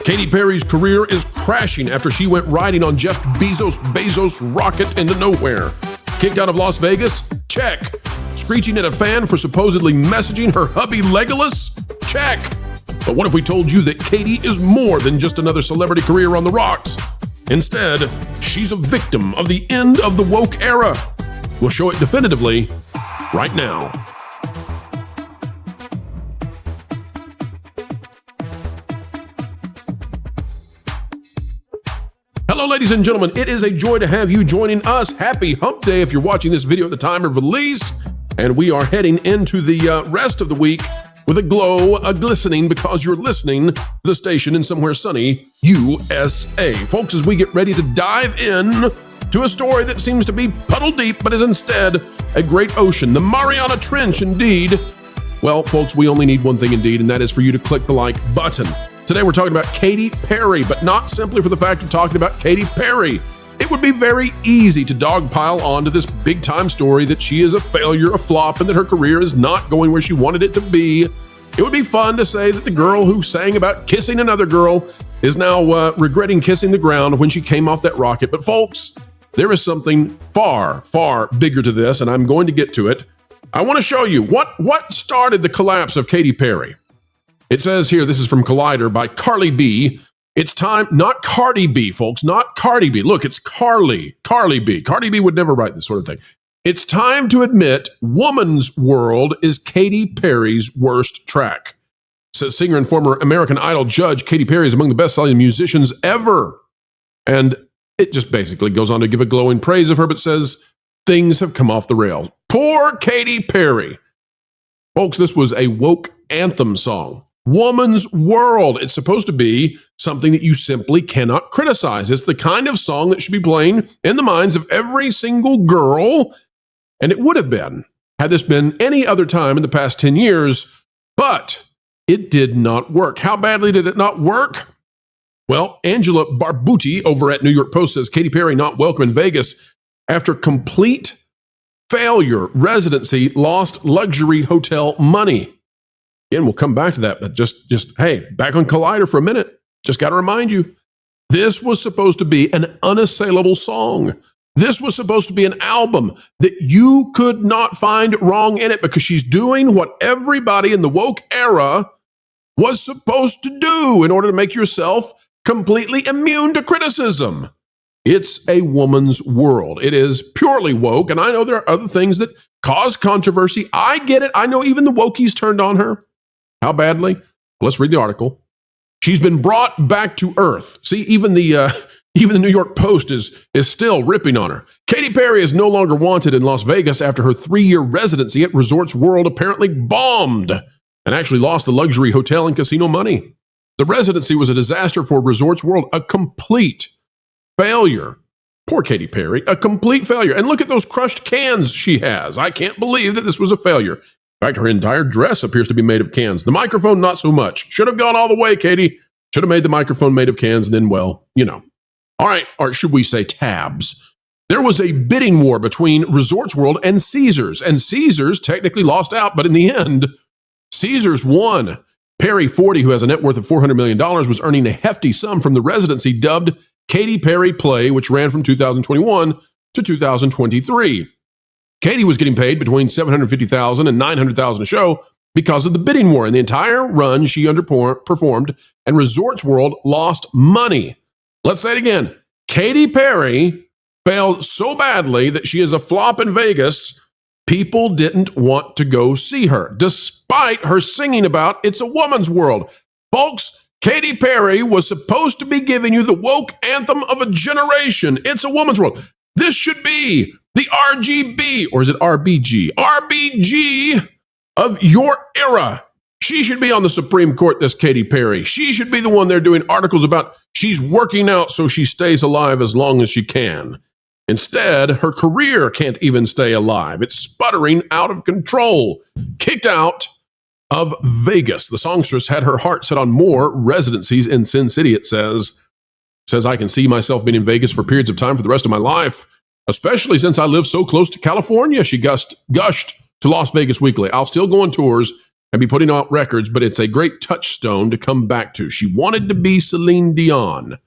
Katy Perry's career is crashing after she went riding on Jeff Bezos' rocket into nowhere. Kicked out of Las Vegas? Check. Screeching at a fan for supposedly messaging her hubby Legolas? Check. But what if we told you that Katy is more than just another celebrity career on the rocks? Instead, she's a victim of the end of the woke era. We'll show it definitively right now. Hello, ladies and gentlemen. It is a joy to have you joining us. Happy Hump Day if you're watching this video at the time of release. And we are heading into the rest of the week with a glow, a glistening, because you're listening to the station in somewhere sunny, USA. Folks, as we get ready to dive in to a story that seems to be puddle deep, but is instead a great ocean, the Mariana Trench, indeed. Well, folks, we only need one thing indeed, and that is for you to click the like button. Today we're talking about Katy Perry, but not simply for the fact of talking about Katy Perry. It would be very easy to dogpile onto this big-time story that she is a failure, a flop, and that her career is not going where she wanted it to be. It would be fun to say that the girl who sang about kissing another girl is now regretting kissing the ground when she came off that rocket. But folks, there is something far, far bigger to this, and I'm going to get to it. I want to show you what started the collapse of Katy Perry. It says here, this is from Collider by Carly B. It's time, not Cardi B, folks, not Cardi B. Look, it's Carly B. Cardi B would never write this sort of thing. It's time to admit Woman's World is Katy Perry's worst track. Says singer and former American Idol judge Katy Perry is among the best-selling musicians ever. And it just basically goes on to give a glowing praise of her, but says things have come off the rails. Poor Katy Perry. Folks, this was a woke anthem song. Woman's World. It's supposed to be something that you simply cannot criticize. It's the kind of song that should be playing in the minds of every single girl, and it would have been had this been any other time in the past 10 years, but it did not work. How badly did it not work? Well, Angela Barbuti over at New York Post says Katy Perry not welcome in Vegas after complete failure. Residency lost luxury hotel money. Again, we'll come back to that, but just hey, back on Collider for a minute. Just got to remind you, this was supposed to be an unassailable song. This was supposed to be an album that you could not find wrong in it because she's doing what everybody in the woke era was supposed to do in order to make yourself completely immune to criticism. It's a woman's world. It is purely woke, and I know there are other things that cause controversy. I get it. I know even the wokies turned on her. How badly? Let's read the article. She's been brought back to earth. See, even the New York Post is still ripping on her. Katy Perry is no longer wanted in Las Vegas after her 3-year residency at Resorts World apparently bombed and actually lost the luxury hotel and casino money. The residency was a disaster for Resorts World, a complete failure. Poor Katy Perry, a complete failure. And look at those crushed cans she has. I can't believe that this was a failure. In fact, her entire dress appears to be made of cans. The microphone, not so much. Should have gone all the way, Katy. Should have made the microphone made of cans and then, well, you know. All right, or should we say tabs? There was a bidding war between Resorts World and Caesars, and Caesars technically lost out, but in the end, Caesars won. Perry, 40, who has a net worth of $400 million, was earning a hefty sum from the residency dubbed Katy Perry Play, which ran from 2021 to 2023. Katy was getting paid between $750,000 and $900,000 a show because of the bidding war. In the entire run, she underperformed, and Resorts World lost money. Let's say it again. Katy Perry failed so badly that she is a flop in Vegas, people didn't want to go see her, despite her singing about It's a Woman's World. Folks, Katy Perry was supposed to be giving you the woke anthem of a generation. It's a woman's world. This should be the RGB, or is it RBG? RBG of your era. She should be on the Supreme Court, this Katy Perry. She should be the one they're doing articles about. She's working out so she stays alive as long as she can. Instead, her career can't even stay alive. It's sputtering out of control. Kicked out of Vegas. The songstress had her heart set on more residencies in Sin City, it says. I can see myself being in Vegas for periods of time for the rest of my life, especially since I live so close to California. She gushed to Las Vegas Weekly. I'll still go on tours and be putting out records, but it's a great touchstone to come back to. She wanted to be Celine Dion.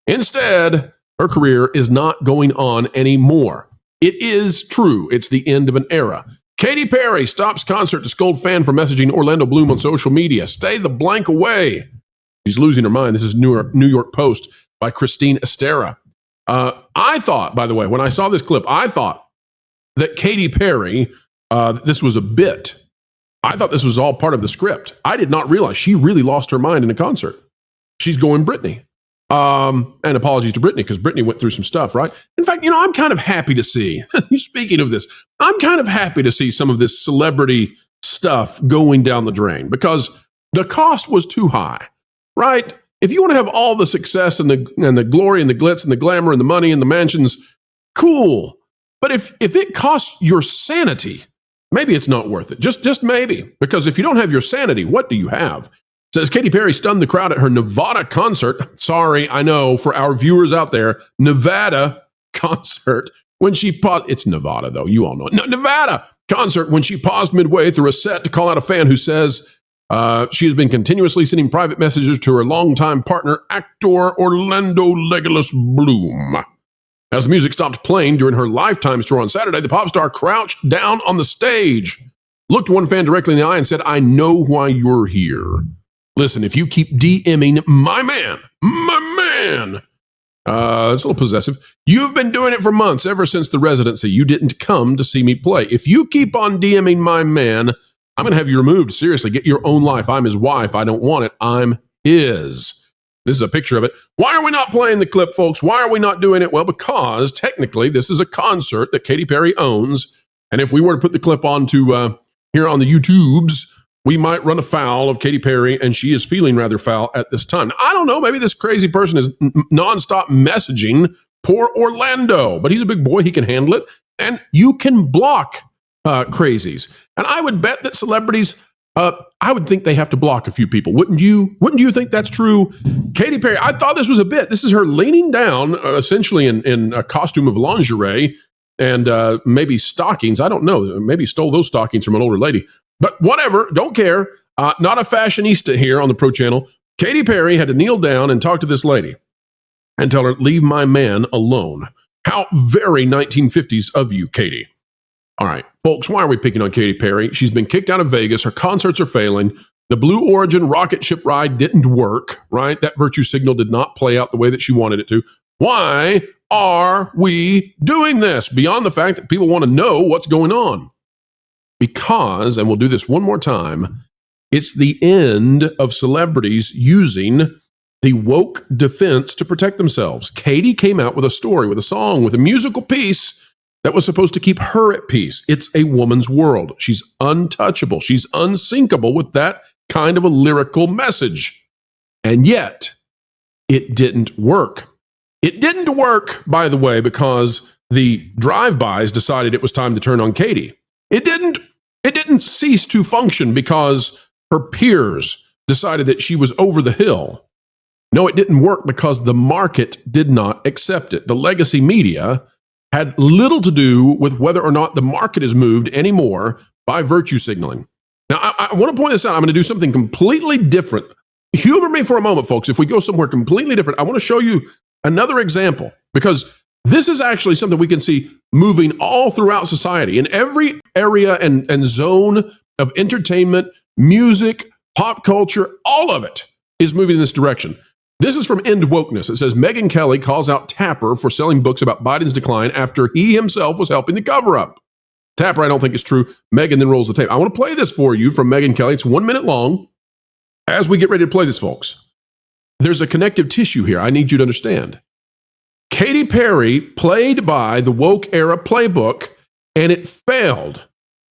Instead, her career is not going on anymore. It is true. It's the end of an era. Katy Perry stops concert to scold fan for messaging Orlando Bloom on social media. Stay the blank away. She's losing her mind. This is New York Post by Christine Estera. I thought, by the way, when I saw this clip, I thought that Katy Perry, this was a bit. I thought this was all part of the script. I did not realize she really lost her mind in a concert. She's going Britney. And apologies to Britney, because Britney went through some stuff, right? In fact, I'm kind of happy to see, speaking of this, I'm kind of happy to see some of this celebrity stuff going down the drain, because the cost was too high, right? If you want to have all the success and the glory and the glitz and the glamour and the money and the mansions, cool. But if it costs your sanity, maybe it's not worth it. Just maybe. Because if you don't have your sanity, what do you have? Says Katy Perry stunned the crowd at her Nevada concert. Sorry, I know, for our viewers out there, Nevada concert. When she paused, it's Nevada though, you all know it. No, Nevada concert when she paused midway through a set to call out a fan who says she has been continuously sending private messages to her longtime partner, actor Orlando Legolas Bloom. As the music stopped playing during her Lifetime tour on Saturday, the pop star crouched down on the stage, looked one fan directly in the eye and said, "I know why you're here. Listen, if you keep DMing my man, it's a little possessive. You've been doing it for months, ever since the residency. You didn't come to see me play. If you keep on DMing my man, I'm going to have you removed. Seriously, get your own life. I'm his wife. I don't want it. I'm his." This is a picture of it. Why are we not playing the clip, folks? Why are we not doing it? Well, because technically this is a concert that Katy Perry owns. And if we were to put the clip onto here on the YouTubes, we might run afoul of Katy Perry, and she is feeling rather foul at this time. Now, I don't know. Maybe this crazy person is nonstop messaging poor Orlando, but he's a big boy. He can handle it. And you can block crazies. And I would bet that celebrities, I would think they have to block a few people. Wouldn't you? Wouldn't you think that's true? Katy Perry, I thought this was a bit. This is her leaning down, essentially in a costume of lingerie and maybe stockings. I don't know. Maybe stole those stockings from an older lady. But whatever, don't care. Not a fashionista here on the Pro Channel. Katy Perry had to kneel down and talk to this lady and tell her, "Leave my man alone." How very 1950s of you, Katy. All right, folks, why are we picking on Katy Perry? She's been kicked out of Vegas. Her concerts are failing. The Blue Origin rocket ship ride didn't work, right? That virtue signal did not play out the way that she wanted it to. Why are we doing this? Beyond the fact that people want to know what's going on. Because, and we'll do this one more time, it's the end of celebrities using the woke defense to protect themselves. Katy came out with a story, with a song, with a musical piece that was supposed to keep her at peace. It's a woman's world. She's untouchable. She's unsinkable with that kind of a lyrical message. And yet, it didn't work. It didn't work, by the way, because the drive-bys decided it was time to turn on Katy. It didn't cease to function because her peers decided that she was over the hill. No, it didn't work because the market did not accept it. The legacy media had little to do with whether or not the market is moved anymore by virtue signaling. Now, I want to point this out. I'm going to do something completely different. Humor me for a moment, folks. If we go somewhere completely different, I want to show you another example, because this is actually something we can see moving all throughout society. In every area and zone of entertainment, music, pop culture, all of it is moving in this direction. This is from End Wokeness. It says, Megyn Kelly calls out Tapper for selling books about Biden's decline after he himself was helping the cover-up. Tapper, I don't think it's true. Megyn then rolls the tape. I want to play this for you from Megyn Kelly. It's 1 minute long. As we get ready to play this, folks, there's a connective tissue here I need you to understand. Katy Perry played by the woke era playbook, and it failed.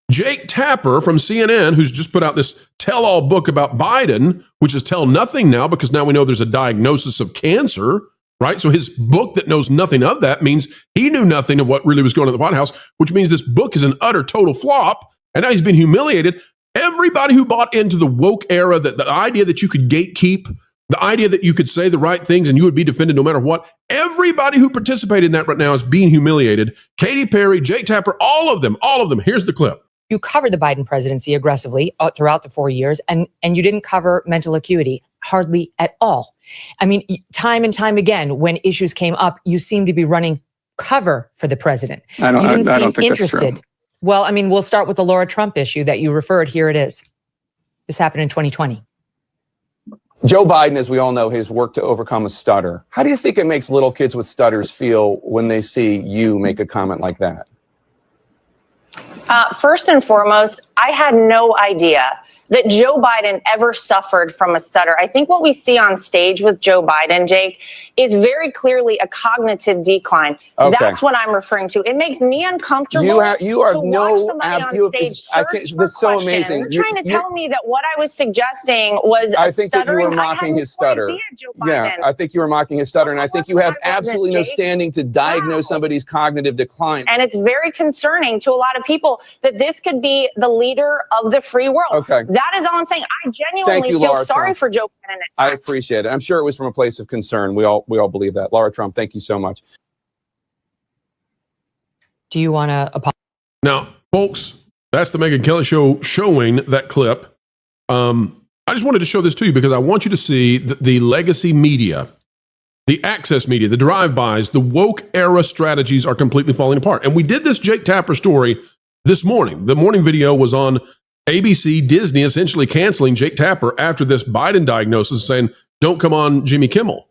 Jake Tapper from CNN, who's just put out this tell-all book about Biden, which is tell nothing now because now we know there's a diagnosis of cancer, right? So his book that knows nothing of that means he knew nothing of what really was going on at the White House, which means this book is an utter total flop, and now he's been humiliated. Everybody who bought into the woke era, that the idea that you could gatekeep, the idea that you could say the right things and you would be defended no matter what, everybody who participated in that right now is being humiliated. Katy Perry, Jake Tapper, all of them. Here's the clip. You covered the Biden presidency aggressively throughout the 4 years, and you didn't cover mental acuity hardly at all. I mean, time and time again, when issues came up, you seem to be running cover for the president. I don't think interested. That's true. Well, I mean, we'll start with the Laura Trump issue that you referred. Here it is. This happened in 2020. Joe Biden, as we all know, has worked to overcome a stutter. How do you think it makes little kids with stutters feel when they see you make a comment like that? First and foremost, I had no idea that Joe Biden ever suffered from a stutter. I think what we see on stage with Joe Biden, Jake, is very clearly a cognitive decline. Okay. That's what I'm referring to. It makes me uncomfortable. You are to no watch somebody on stage. That's so amazing. You're trying to tell me that what I was suggesting was I think that you stuttering. were mocking his stutter. Yeah, I think you were mocking his stutter, and I think you have absolutely no standing to diagnose somebody's cognitive decline. And it's very concerning to a lot of people that this could be the leader of the free world. Okay. That is all I'm saying. I genuinely feel sorry for Joe Biden. I appreciate it. I'm sure it was from a place of concern. We all believe that. Laura Trump, thank you so much. Do you want to apologize? Now, folks, that's the Megyn Kelly show showing that clip. I just wanted to show this to you because I want you to see the legacy media, the access media, the drive-bys, the woke era strategies are completely falling apart. And we did this Jake Tapper story this morning. The morning video was on ABC, Disney essentially canceling Jake Tapper after this Biden diagnosis, saying, don't come on Jimmy Kimmel.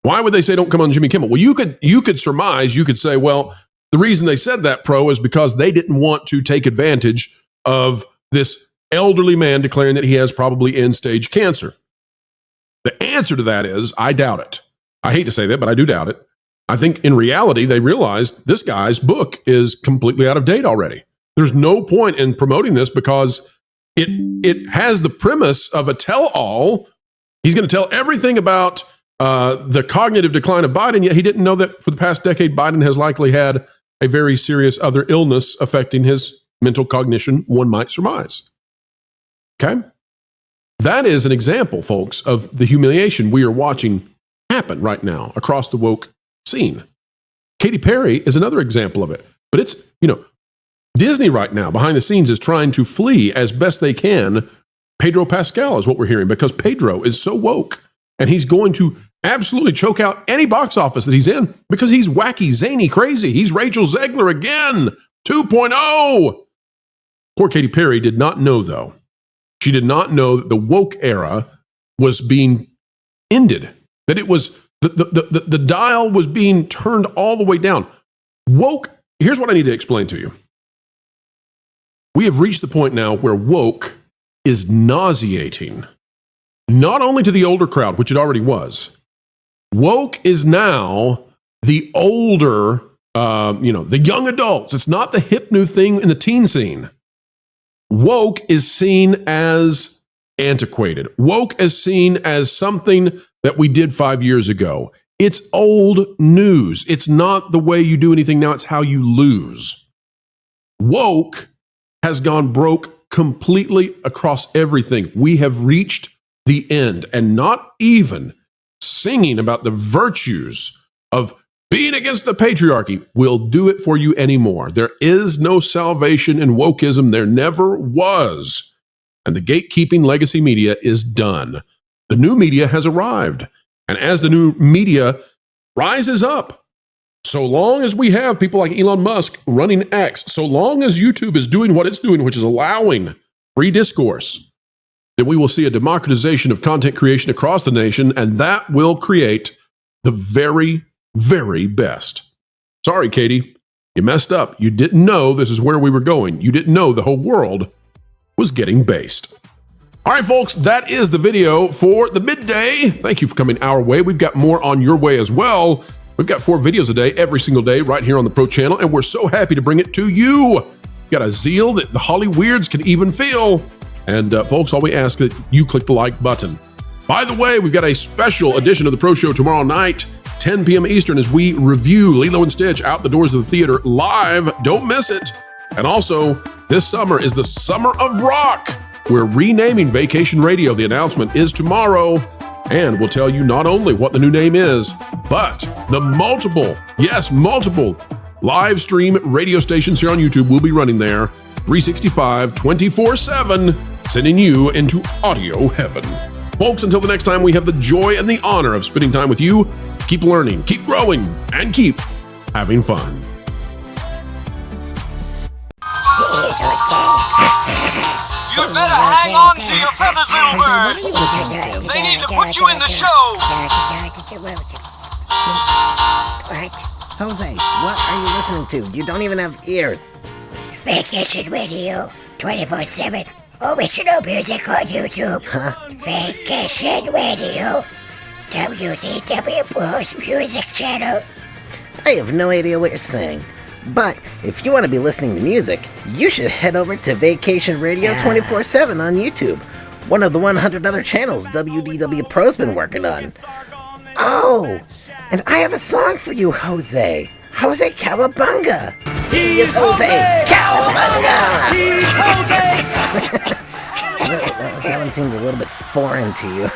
Why would they say don't come on Jimmy Kimmel? Well, you could surmise, you could say, well, the reason they said that, Pro, is because they didn't want to take advantage of this elderly man declaring that he has probably end-stage cancer. The answer to that is, I doubt it. I hate to say that, but I do doubt it. I think in reality, they realized this guy's book is completely out of date already. There's no point in promoting this because it has the premise of a tell-all. He's going to tell everything about the cognitive decline of Biden, yet he didn't know that for the past decade, Biden has likely had a very serious other illness affecting his mental cognition, one might surmise. Okay? That is an example, folks, of the humiliation we are watching happen right now across the woke scene. Katy Perry is another example of it. But it's, Disney right now, behind the scenes, is trying to flee as best they can Pedro Pascal, is what we're hearing, because Pedro is so woke, and he's going to absolutely choke out any box office that he's in because he's wacky, zany, crazy. He's Rachel Zegler again, 2.0. Poor Katy Perry did not know, though. She did not know that the woke era was being ended, that it was the dial was being turned all the way down. Woke, here's what I need to explain to you. We have reached the point now where woke is nauseating, not only to the older crowd, which it already was. Woke is now the older, the young adults. It's not the hip new thing in the teen scene. Woke is seen as antiquated. Woke is seen as something that we did 5 years ago. It's old news. It's not the way you do anything now. It's how you lose. Woke has gone broke completely across everything. We have reached the end, and not even singing about the virtues of being against the patriarchy will do it for you anymore. There is no salvation in wokeism. There never was. And the gatekeeping legacy media is done. The new media has arrived. And as the new media rises up, so long as we have people like Elon Musk running X, so long as YouTube is doing what it's doing, which is allowing free discourse, then we will see a democratization of content creation across the nation, and that will create the very, very best. Sorry, Katy, you messed up. You didn't know this is where we were going. You didn't know the whole world was getting based. All right, folks, that is the video for the midday. Thank you for coming our way. We've got more on your way as well. We've got 4 videos a day, every single day, right here on the Pro Channel, and we're so happy to bring it to you. We've got a zeal that the Holly Weirds can even feel. And folks, all we ask that you click the like button. By the way, we've got a special edition of the Pro Show tomorrow night, 10 p.m. Eastern, as we review Lilo and Stitch Out the Doors of the Theater live. Don't miss it. And also, this summer is the Summer of Rock. We're renaming Vacation Radio. The announcement is tomorrow. And we'll tell you not only what the new name is, but the multiple live stream radio stations here on YouTube will be running there. 365, 24/7, sending you into audio heaven. Folks, until the next time we have the joy and the honor of spending time with you, keep learning, keep growing, and keep having fun. You'd better hang on to your feathers, little bird. They need to put you in the show. What? Jose, what are you listening to? You don't even have ears. Vacation Radio 24/7. Original music on YouTube. Vacation Radio. WDW Pro Music Channel. I have no idea what you're saying. But if you want to be listening to music, you should head over to Vacation Radio 24/7 on YouTube. One of the 100 other channels WDW Pro's been working on. Oh, and I have a song for you, Jose. Jose Cowabunga. He is Jose Cowabunga. He's Jose. That one seems a little bit foreign to you.